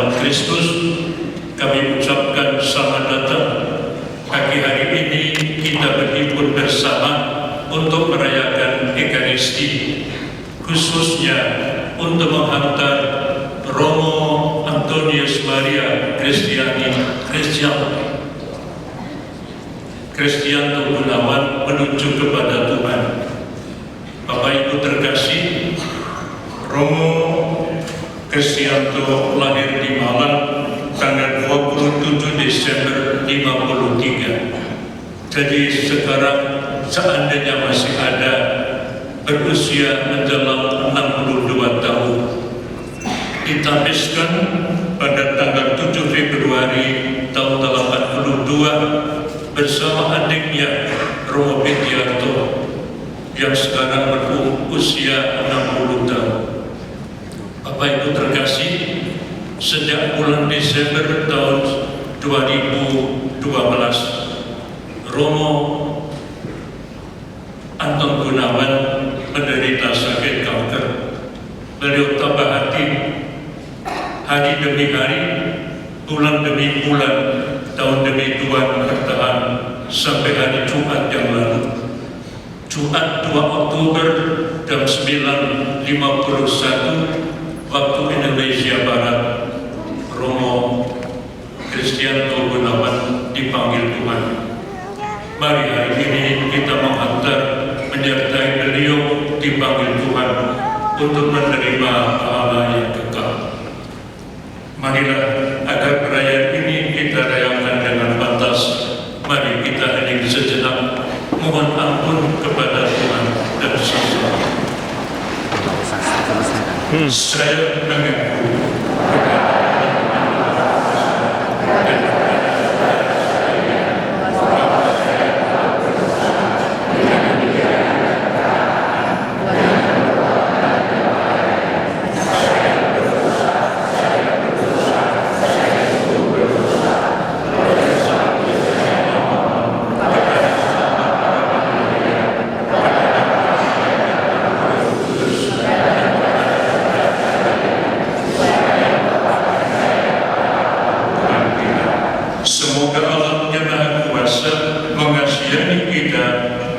dalam Kristus, kami ucapkan selamat datang. Pagi hari ini kita berhimpun bersama untuk merayakan Ekaristi, Khususnya untuk menghantar Romo Antonius Maria Kristianto Gunawan menuju kepada Tuhan. Bapak Ibu terkasih, Romo Kristianto lahir di Malang tanggal 27 Desember 53. Jadi sekarang seandainya masih ada, berusia menjelang 62 tahun. Ditamiskan pada tanggal 7 Februari tahun 82 bersama adiknya Romo Bediarto yang sekarang berusia 60 tahun. Bapak Ibu terkasih, sejak bulan Desember tahun 2012 Romo Anton Gunawan menderita sakit kanker. Beliau tabah hati, hari demi hari, bulan demi bulan, tahun demi tahun bertahan sampai hari Jumat yang lalu. Jumat 2 Oktober jam 9.51 waktu Indonesia Barat, Romo Kristianto Gunawan dipanggil Tuhan. Mari hari ini kita menghantar, menyertai beliau dipanggil Tuhan untuk menerima pahala yang kekal. Marilah agar perayaan ini kita rayakan dengan pantas. Mari kita hening sejenak, mohon ampun kepada Tuhan dan sesama. Saya mengaku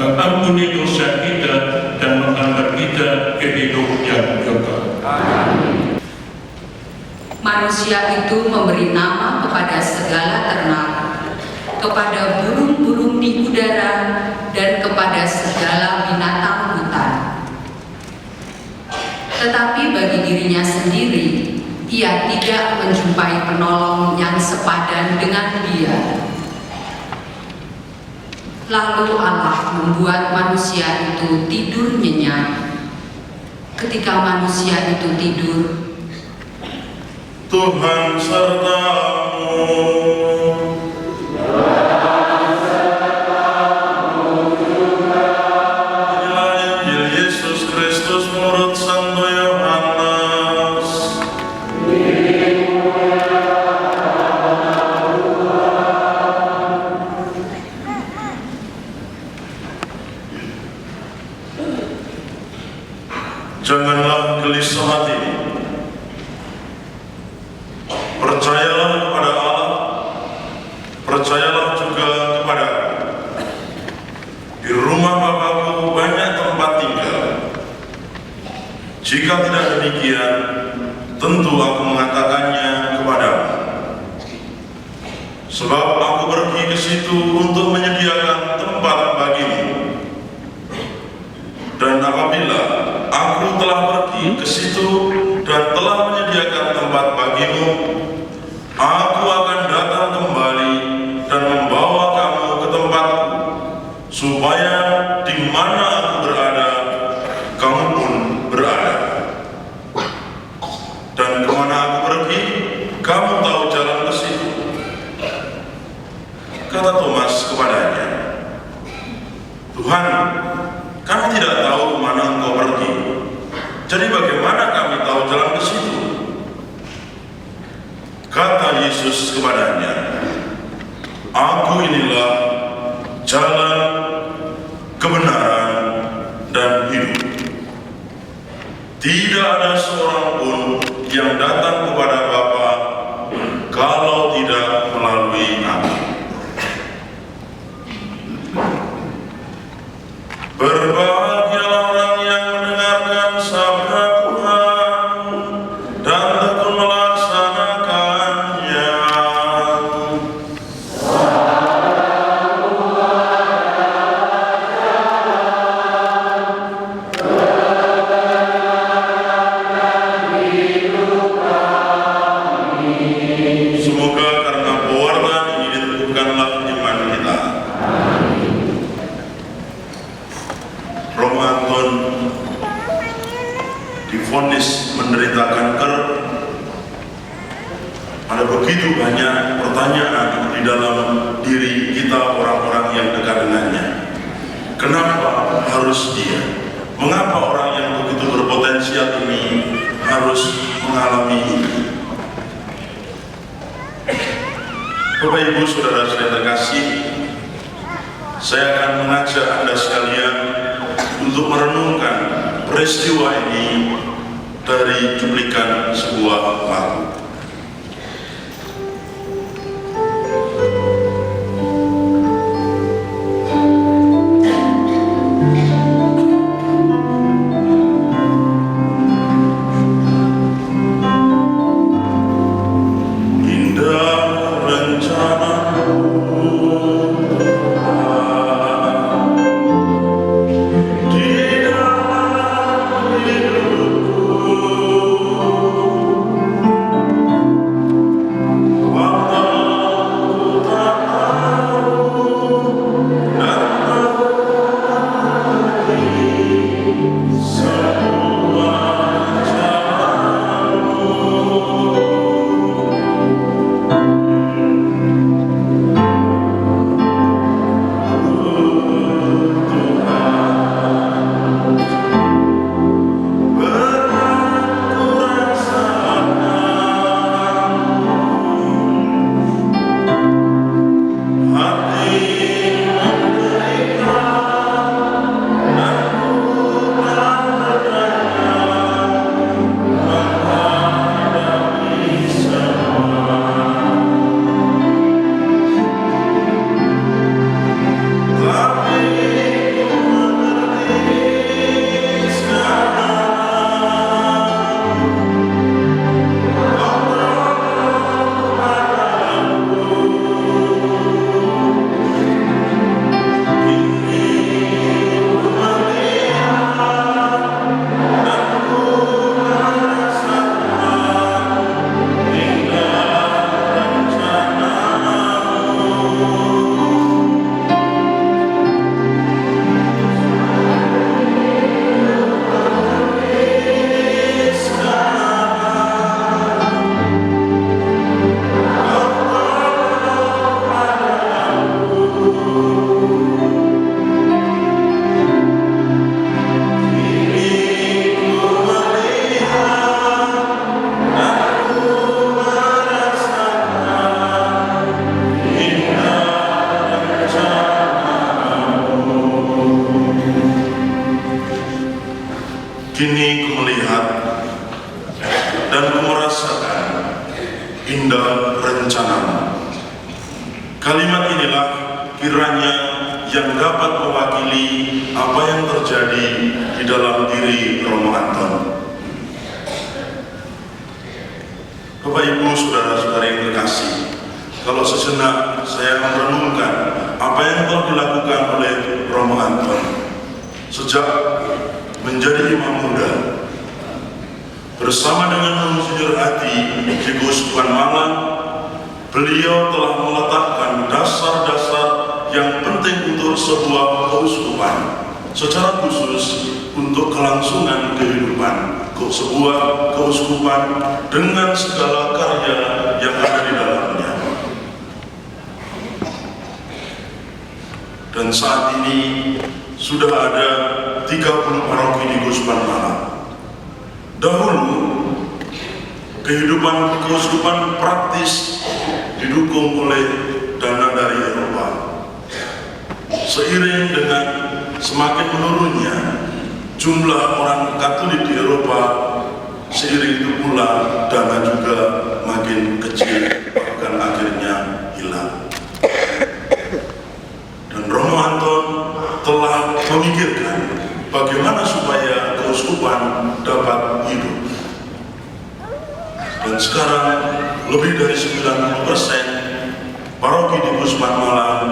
mengampuni dosa kita dan menghantar kita ke hidup yang kekal. Manusia itu memberi nama kepada segala ternak, kepada burung-burung di udara, dan kepada segala binatang hutan. Tetapi bagi dirinya sendiri, ia tidak menjumpai penolong yang sepadan dengan dia. Lalu Allah membuat manusia itu tidur nyenyak. Ketika manusia itu tidur, Tuhan sertamu. Inilah Injil Yesus Kristus menurut Santo Yohanes. Janganlah gelisah hati. Percayalah kepada Allah, percayalah juga kepada Aku. Di rumah Bapa-Ku banyak tempat tinggal. Jika tidak demikian, tentu Aku mengatakannya kepadamu. Sebab Aku pergi ke situ untuk menyediakan tempat bagimu. Dan apabila Aku telah pergi ke situ dan telah menyediakan tempat bagimu, Aku akan datang kembali dan membawa kamu ke tempatku, supaya di mana Aku berada, kamu pun berada. Dan kemana Aku pergi, kamu tahu jalan ke situ. Kata Thomas kepadanya, Tuhan, kami tidak tahu kemana Engkau pergi. Jadi bagaimana kami tahu jalan ke situ? Kata Yesus kepadanya, Aku inilah jalan, kebenaran, dan hidup. Tidak ada seorang pun yang datang kepada Bapa begitu banyak pertanyaan di dalam diri kita orang-orang yang dekat dengannya. Kenapa harus dia? Mengapa orang yang begitu berpotensial ini harus mengalami ini? Bapak Ibu Saudara-saudara terkasih, saya akan mengajak Anda sekalian untuk merenungkan peristiwa ini dari cuplikan sebuah lagu. Kini ku melihat dan ku merasakan indah rencanamu. Kalimat inilah kiranya yang dapat mewakili apa yang terjadi di dalam diri Romo Anton. Bapak Ibu Saudara-saudara yang terkasih, kalau sejenak saya merenungkan apa yang telah dilakukan oleh Romo Anton sejak menjadi imam muda, bersama dengan Monsinyur Adi di Keuskupan Malang, beliau telah meletakkan dasar-dasar yang penting untuk sebuah keuskupan, secara khusus untuk kelangsungan kehidupan sebuah keuskupan dengan segala karya yang ada di dalamnya. Dan saat ini sudah ada 30 paroki di Keuskupan Malang. Dahulu kehidupan keuskupan praktis didukung oleh dana dari Eropa. Seiring dengan semakin menurunnya jumlah orang Katolik di Eropa, seiring itu pula dana juga makin kecil, bahkan akhirnya hilang. Dan Romo Anton telah memikirkan bagaimana supaya keuskupan dapat hidup. Dan sekarang lebih dari 90% paroki di Keuskupan Malang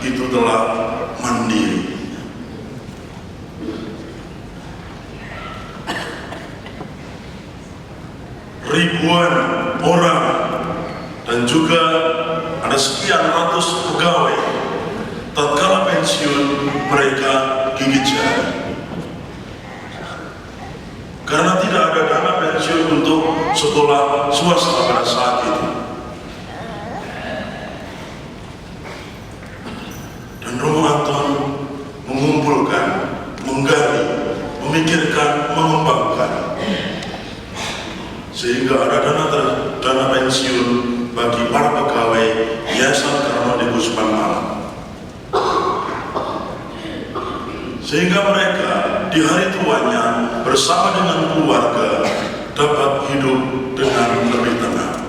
itu telah mandiri. Ribuan orang dan juga ada sekian ratus pegawai tatkala pensiun mereka gigit jari karena tidak ada dana pensiun untuk sekolah swasta pada saat itu. pensiun bagi para pegawai Yayasan Karno di Gusman Malang. Sehingga mereka di hari tuanya bersama dengan keluarga dapat hidup dengan lebih tenang.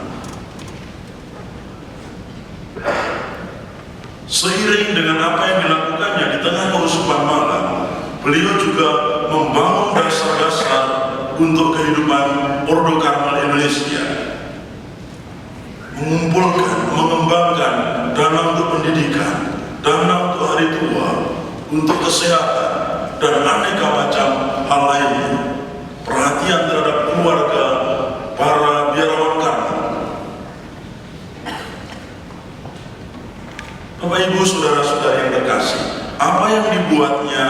Seiring dengan apa yang dilakukannya di tengah kerusuhan Malang, beliau juga membangun dasar-dasar untuk kehidupan Ordo Karmel Indonesia, mengumpulkan, mengembangkan dana untuk pendidikan, dana untuk hari tua, untuk kesehatan, dan aneka macam hal lainnya. Perhatian terhadap keluarga para biarawan Karmel. Bapak Ibu saudara-saudara yang terkasih, apa yang dibuatnya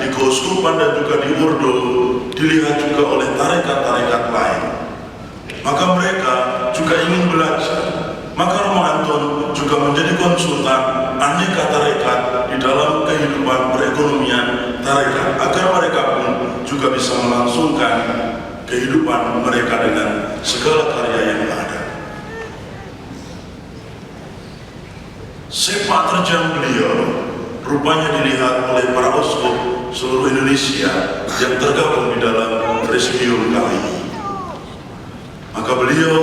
di Keuskupan dan juga di Ordo dilihat juga oleh tarekat-tarekat lain. Maka mereka juga ingin belajar. Maka Romo Anton juga menjadi konsultan aneka tarekat di dalam kehidupan perekonomian tarekat, agar mereka pun juga bisa melangsungkan kehidupan mereka dengan segala karya yang ada. Sepak terjang beliau rupanya dilihat oleh para uskup seluruh Indonesia yang tergabung di dalam presidium kali ini. Maka beliau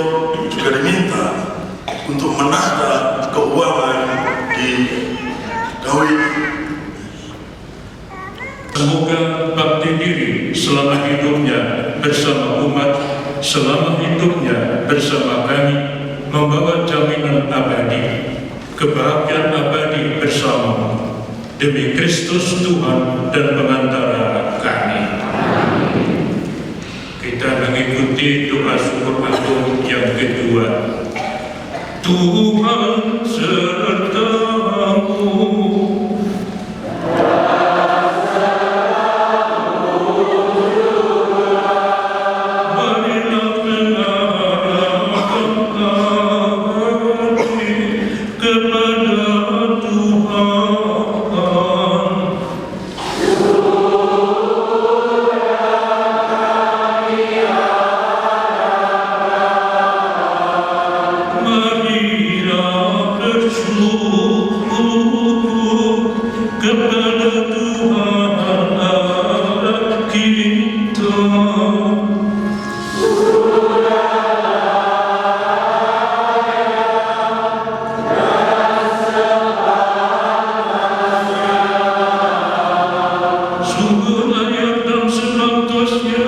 juga diminta untuk menata keuangan di Gawi. Semoga bakti diri selama hidupnya bersama umat, selama hidupnya bersama kami, membawa jaminan abadi, kebahagiaan abadi bersamamu, demi Kristus Tuhan dan pengantara kami. Kita mengikuti doa syukur agung yang kedua. Tuhan sertamu, marilah mengarahkan hati kepada Tuhan. Marilah bersyukur kepada Tuhan Allah kita. Sungguh layak dan sepantasnya,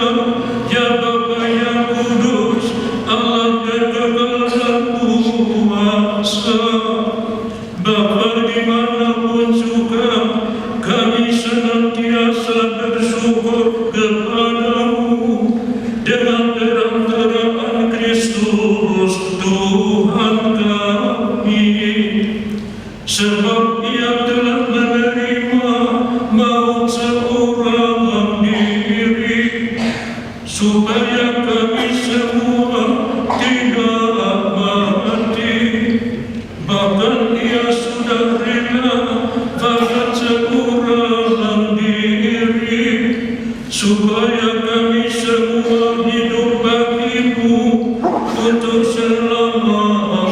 ya Bapa yang kudus, Allah dan kekal dan kuasa. Bapa dimanapun juga kami senantiasa bersyukur kepadamu dengan perantaraan Kristus Tuhan kami, sebab Ia telah menerima maut seorang diri, supaya kami semua tidak mati. Bahkan Ia sudah rela bahkan seorang diri, supaya kami semua hidup bagimu untuk selama-lamanya.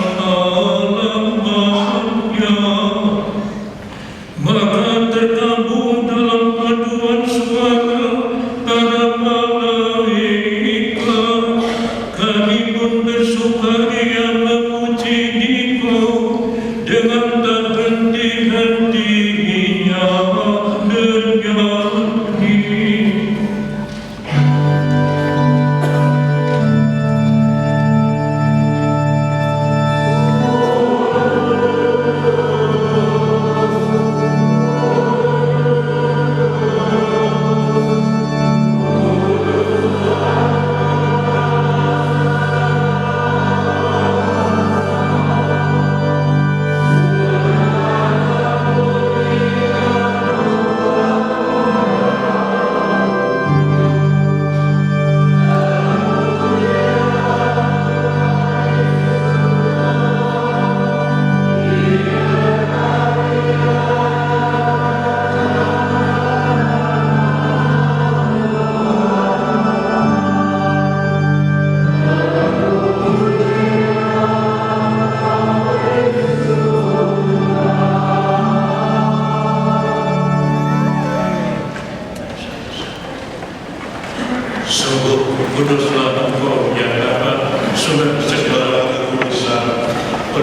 Maka tergabung dalam paduan suara para malaikat, kami pun bersukaria memuji Engkau dengan tak henti-hentinya bernyanyi.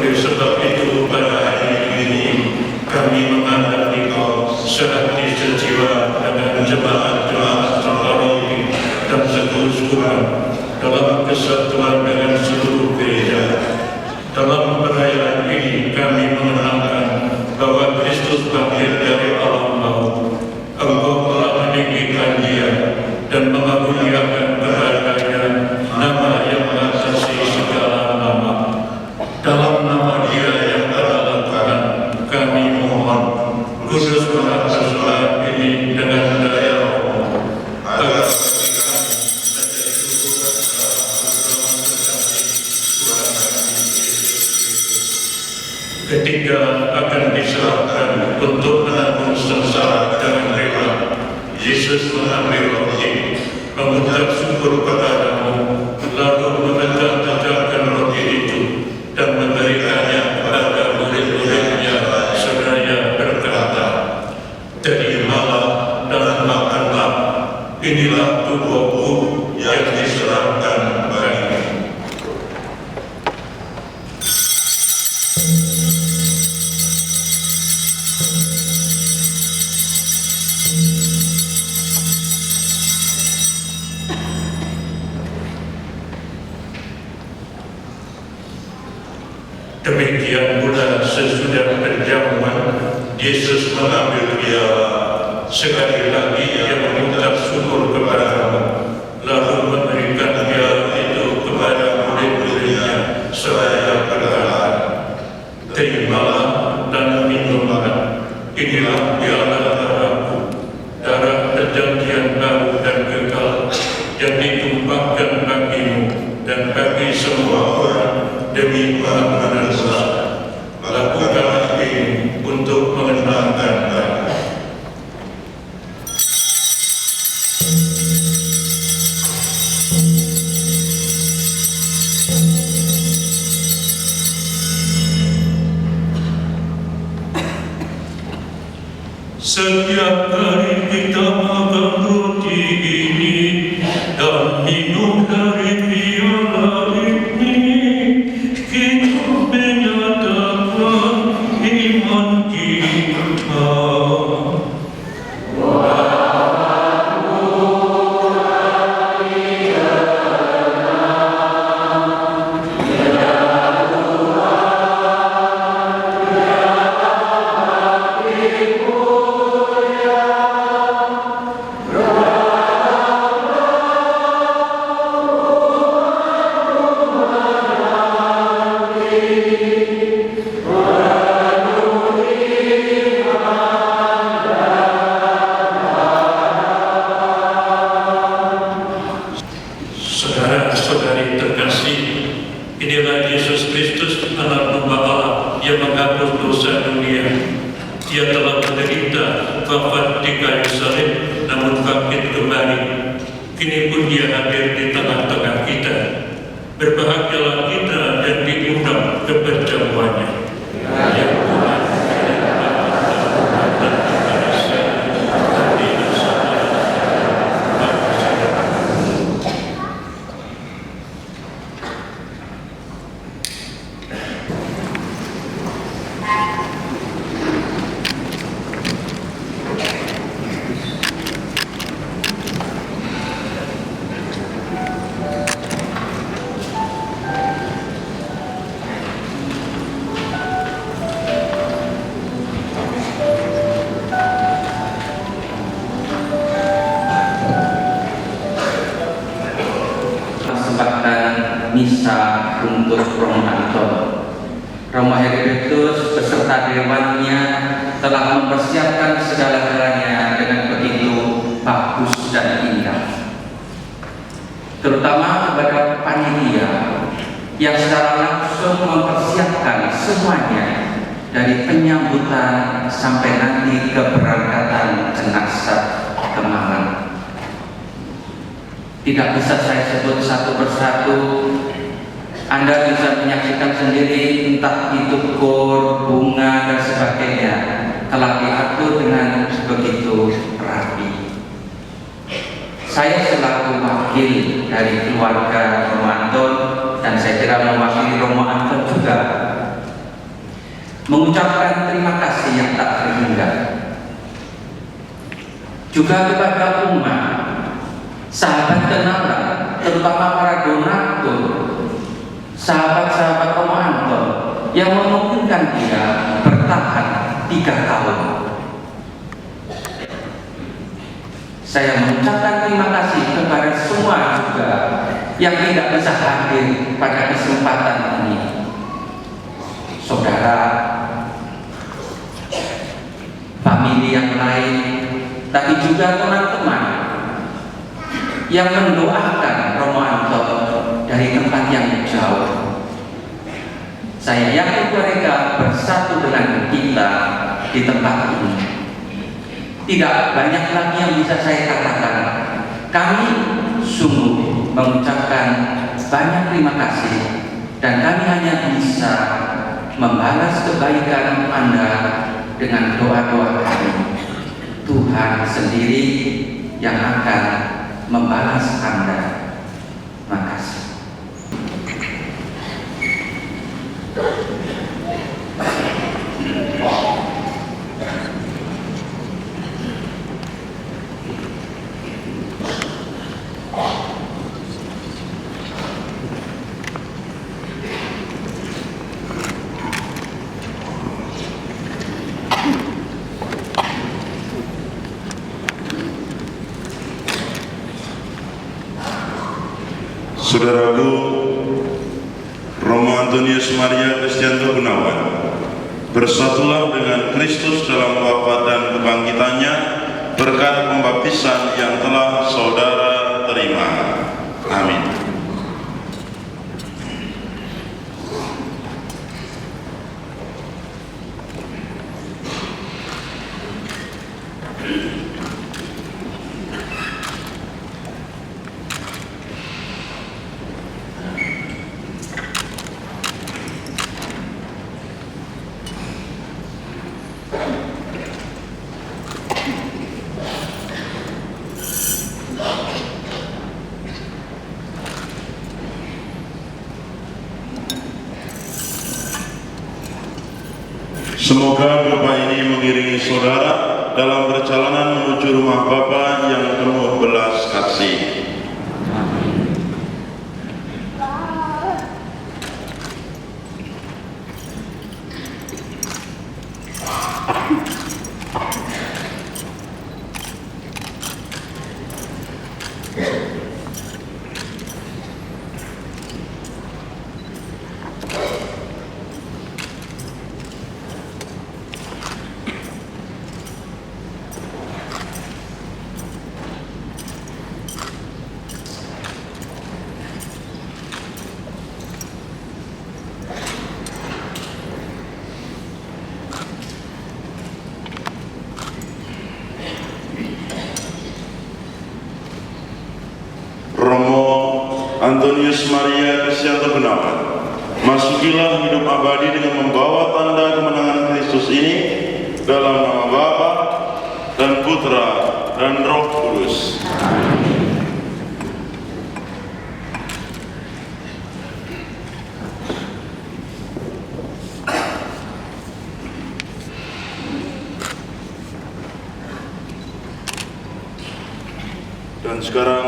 Oleh sebab itu pada hari ini kami menghadap Engkau sehati sejiwa dengan jemaat-jemaat Romawi dan sekurang dalam kesatuan dengan seluruh gereja. Dalam perayaan ini kami mengenangkan bahwa Kristus bangkit dari alam maut. Engkau telah meninggikan Dia dan mengaruniakan kepadanya nama yang mengatasi segala nama. Dalam nama Dia yang adalah Tuhan, kami mohon, kuduskanlah sholat ini dengan daya Roh, agar bagi kami menjadi tubuh dan dalam terkasih Tuhan kami Yesus Kristus. Ketika akan diserahkan untuk menanggung sengsara dengan rela, Yesus mengambil roti, mengucap syukur kepadamu, lalu memecah-mecahkan roti itu dan memberikannya kepada murid-muridnya seraya berkata, "Terimalah dan makanlah, inilah tubuhku yang diserahkan bagimu." Demikian pula sesudah perjamuan, Yesus mengambil piala. Sekali lagi Ia mengucap syukur kepadamu, lalu memberikan piala itu kepada murid-muridnya seraya berkata, "Terimalah dan minumlah, inilah piala darahku, darah perjanjian baru dan kekal yang ditumpahkan bagimu dan bagi semua orang demi pengampunan dosa. Lakukanlah ini untuk mengenangkan aku." Setiap hari kita makan roti ini dan minum dari piala ini, kita menyatakan iman kita. Saudara-saudari terkasih, inilah Yesus Kristus, Anak Domba Allah yang menghapus dosa dunia. Ia telah menderita, wafat di kayu salib, namun bangkit kembali. Kini pun Dia hadir di tengah-tengah kita. Berbahagialah kita yang diundang ke perjamuannya. Ya Tuhan, misa untuk Romo Anton. Romo Heribertus beserta dewannya telah mempersiapkan segala-galanya dengan begitu bagus dan indah. Terutama kepada panitia yang secara langsung mempersiapkan semuanya dari penyambutan sampai nanti keberangkatan jenazah ke Malang. Tidak bisa saya sebut satu persatu. Anda bisa menyaksikan sendiri, entah itu kor, bunga, dan sebagainya telah diatur dengan begitu rapi. Saya selaku wakil dari keluarga Romo Anton, dan saya kira mewakili Romo Anton juga, mengucapkan terima kasih yang tak terhingga. Juga kepada umat, sahabat kenalan, terutama para donatur, sahabat-sahabat Romo Anton yang memungkinkan dia bertahan 3 tahun. Saya mengucapkan terima kasih kepada semua juga yang tidak bisa hadir pada kesempatan ini. Saudara, famili yang lain, tapi juga teman-teman yang mendoakan Romo Anton dari tempat yang jauh. Saya yakin mereka bersatu dengan kita di tempat ini. Tidak banyak lagi yang bisa saya katakan. Kami sungguh mengucapkan banyak terima kasih, dan kami hanya bisa membalas kebaikan Anda dengan doa-doa kami. Tuhan sendiri yang akan membalas Anda. Makasih. Saudaraku, Romo Antonius Maria Kristianto Gunawan, bersatulah dengan Kristus dalam wafat dan kebangkitannya berkat pembaptisan yang telah saudara terima. Amin. Semoga doa ini mengiringi saudara dalam perjalanan menuju rumah Bapa yang penuh belas kasih. Antonius Maria Kristianto Gunawan, masukilah hidup abadi dengan membawa tanda kemenangan Kristus ini dalam nama Bapa dan Putra dan Roh Kudus. Dan sekarang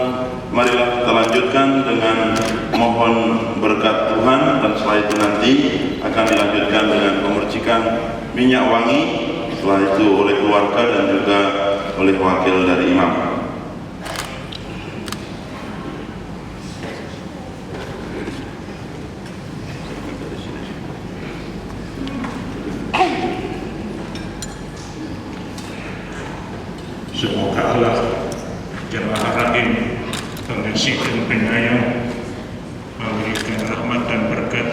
marilah kita lanjutkan dengan mohon berkat Tuhan, dan setelah itu nanti akan dilanjutkan dengan pemercikan minyak wangi, setelah itu oleh keluarga dan juga oleh wakil dari imam. Semoga Allah Jalla Rahim, pengasih dan penyayang, memberikan rahmat dan berkat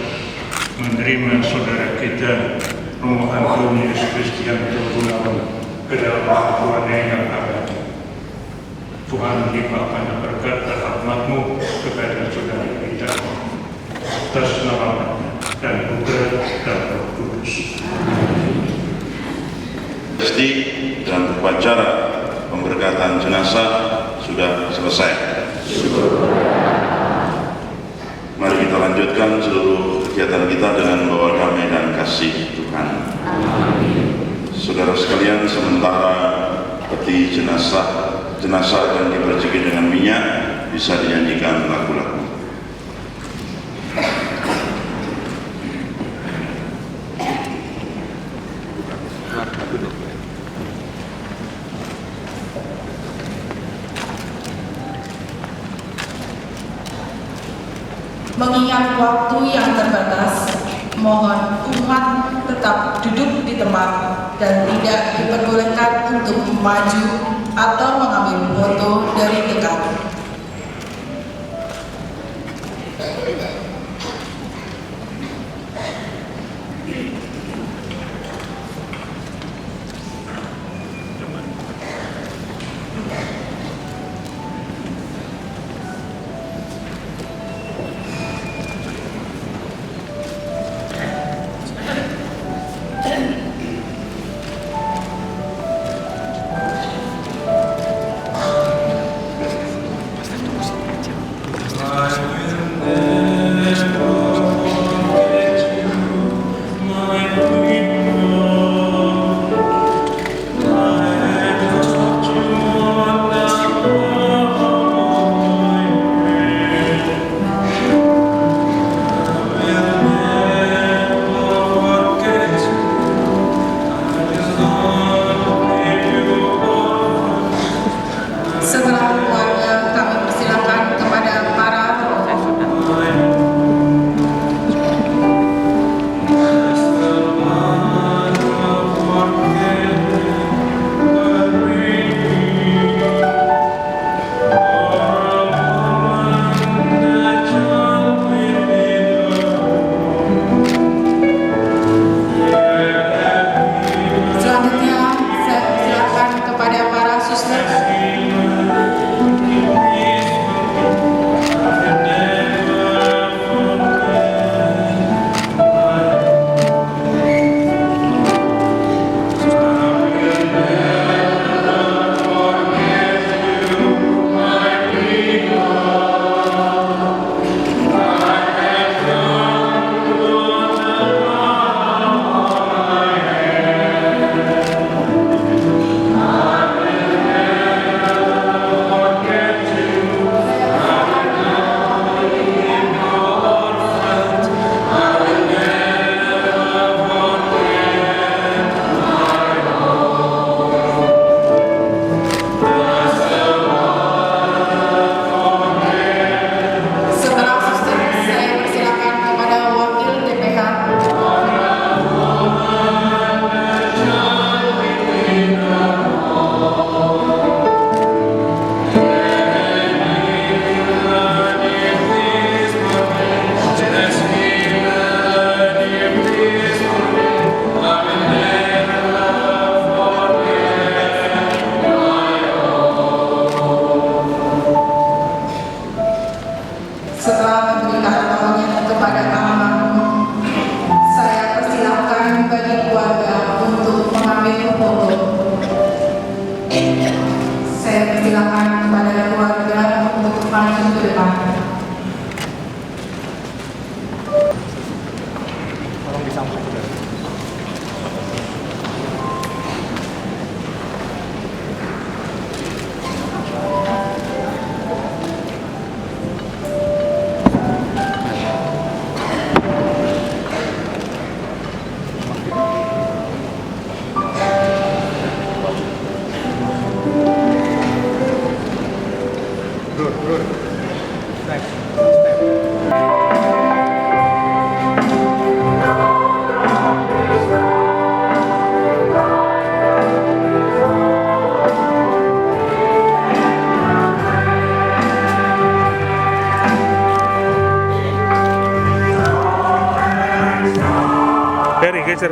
menerima saudara kita Romo Antonius Kristianto Gunawan ke dalam kehidupannya yang abadi. Tuhan limpahkan berkat dan rahmat-Mu kepada saudara kita atas nama dan Putra dan Roh Kudus. Pasti dan upacara pemberkatan jenazah sudah selesai. Mari kita lanjutkan seluruh kegiatan kita dengan membawa damai dan kasih Tuhan. sementara peti jenazah akan diperciki dengan minyak, bisa dinyanyikan lagu-lagu. Mengingat waktu yang terbatas, mohon umat tetap duduk di tempat dan tidak diperbolehkan untuk maju atau mengambil foto dari dekat.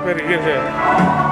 Ferry, geser.